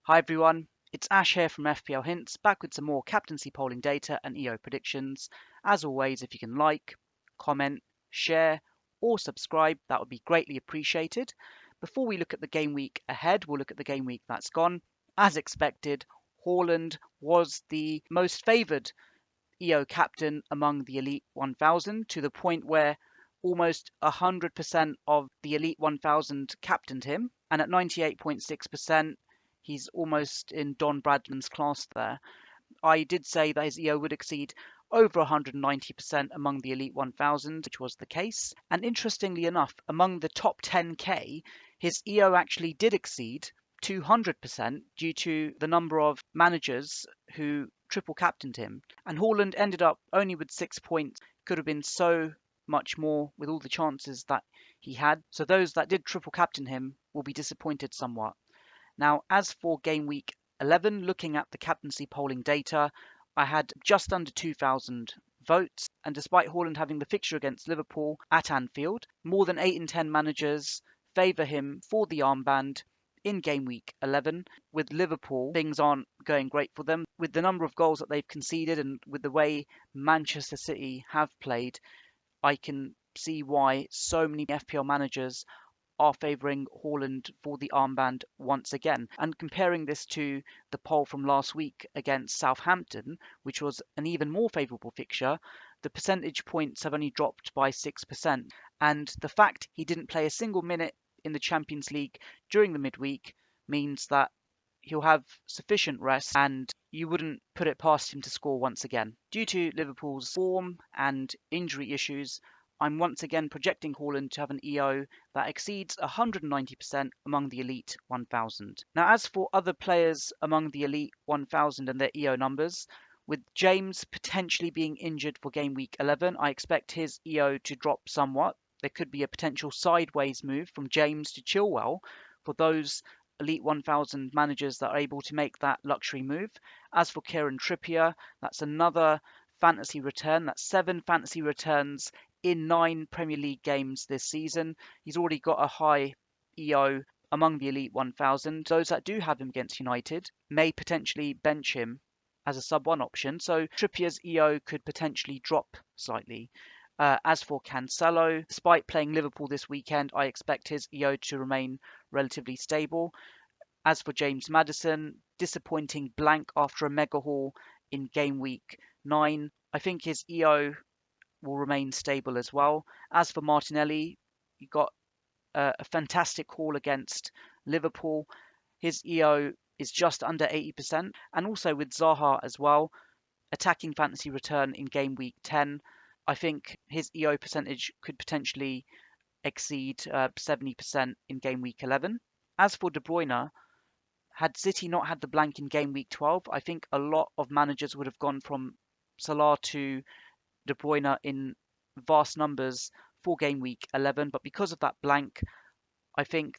Hi everyone, it's Ash here from FPL Hints, back with some more captaincy polling data and EO predictions. As always, if you can like, comment, share, or subscribe, that would be greatly appreciated. Before we look at the game week ahead, we'll look at the game week that's gone. As expected, Haaland was the most favoured EO captain among the Elite 1000 to the point where almost 100% of the Elite 1000 captained him, and at 98.6%, he's almost in Don Bradman's class there. I did say that his EO would exceed over 190% among the Elite 1000, which was the case. And interestingly enough, among the top 10k, his EO actually did exceed 200% due to the number of managers who triple captained him. And Haaland ended up only with 6 points. Could have been so much more with all the chances that he had. So those that did triple captain him will be disappointed somewhat. Now, as for game week 11, looking at the captaincy polling data, I had just under 2,000 votes. And despite Haaland having the fixture against Liverpool at Anfield, more than 8 in 10 managers favour him for the armband in game week 11. With Liverpool, things aren't going great for them. With the number of goals that they've conceded and with the way Manchester City have played, I can see why so many FPL managers are favouring Haaland for the armband once again. And comparing this to the poll from last week against Southampton, which was an even more favourable fixture, the percentage points have only dropped by 6%. And the fact he didn't play a single minute in the Champions League during the midweek means that he'll have sufficient rest and you wouldn't put it past him to score once again. Due to Liverpool's form and injury issues, I'm once again projecting Haaland to have an EO that exceeds 190% among the Elite 1000. Now, as for other players among the Elite 1000 and their EO numbers, with James potentially being injured for game week 11, I expect his EO to drop somewhat. There could be a potential sideways move from James to Chilwell for those Elite 1000 managers that are able to make that luxury move. As for Kieran Trippier, that's another fantasy return. That's 7 fantasy returns in 9 Premier League games this season. He's already got a high EO among the Elite 1000. Those that do have him against United may potentially bench him as a sub-1 option. So Trippier's EO could potentially drop slightly. As for Cancelo, despite playing Liverpool this weekend, I expect his EO to remain relatively stable. As for James Maddison, disappointing blank after a mega haul in game week 9. I think his EO will remain stable as well. As for Martinelli, he got a fantastic haul against Liverpool. His EO is just under 80%. And also with Zaha as well, attacking fantasy return in game week 10. I think his EO percentage could potentially exceed 70% in game week 11. As for De Bruyne, had City not had the blank in game week 12, I think a lot of managers would have gone from Salah to De Bruyne in vast numbers for game week 11. But because of that blank, I think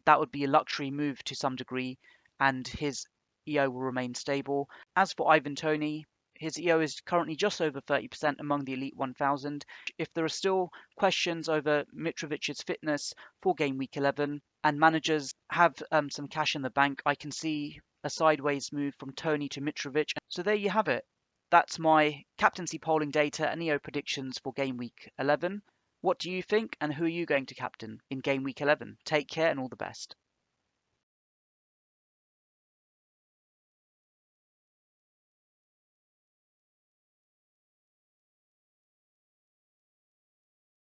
that would be a luxury move to some degree and his EO will remain stable. As for Ivan Toney, his EO is currently just over 30% among the Elite 1000. If there are still questions over Mitrovic's fitness for game week 11 and managers have some cash in the bank, I can see a sideways move from Toney to Mitrovic. So there you have it. That's my captaincy polling data and EO predictions for game week 11. What do you think and who are you going to captain in game week 11? Take care and all the best.